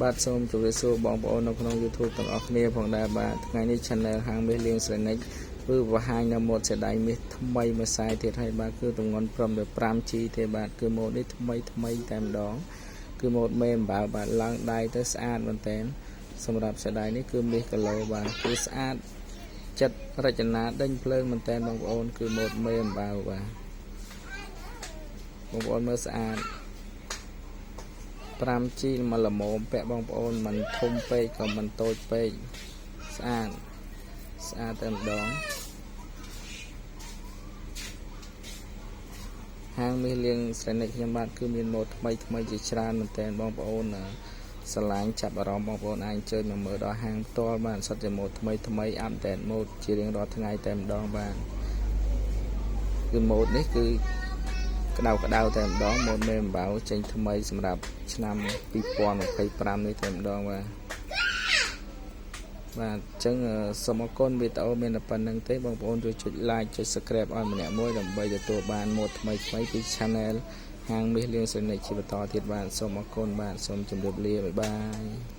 បាទសូមជម្រាបសួរបងប្អូននៅក្នុង YouTube ទាំងអស់គ្នាផងដែរបាទថ្ងៃនេះ Channel ហាងមាសលៀងស្រណិចគឺបង្ហាញនៅម៉ូតសេដៃមាសថ្មីមួយខ្សែទៀតហើយបាទគឺទម្ងន់ព្រមដល់ 5G ទេបាទគឺម៉ូតនេះថ្មីតែម្ដងគឺម៉ូតមេអំបៅបាទឡើងដៃទៅស្អាតមែនតើសម្រាប់សេដៃនេះគឺមាសគីឡូបាទគឺស្អាតចិត្តរចនាដេញភ្លើងមែនតើបងប្អូនគឺម៉ូតមេអំបៅបាទបងប្អូនមើលស្អាត5G មកល្មមពាក់បងប្អូនមិនធំពេកក៏មិនតូចពេកស្អាតតែម្ដងហាងមាសលៀងស្រណិចខ្ញុំបាទគឺមានម៉ូតថ្មីជាច្រើនមែនតើបងប្អូនស្រឡាញ់ចាប់អារម្មណ៍បងប្អូនអាចអញ្ជើញមកមើលដល់ហាងផ្ទាល់បាទសុទ្ធតែម៉ូតថ្មីអាប់ដេតម៉ូតជារៀងរាល់ថ្ងៃតែម្ដងបាទគឺម៉ូតនេះគឺក្តៅតែម្ដងម៉ូតមេអំបៅចេញថ្មីសម្រាប់ឆ្នាំ2025នេះតែម្ដងបាទអញ្ចឹងសូមអរគុណវីដេអូមានតែប៉ុណ្្នឹងទេបងប្អូនជួយចុច like ចុច subscribe ឲ្យម្នាក់មួយដើម្បីទទួលបានម៉ូតថ្មីពី Channel ហាងមាសលៀងស្រណិចជាបន្តទៀតបាទសូមអរគុណបាទសូមជម្រាបលាបាយបាយ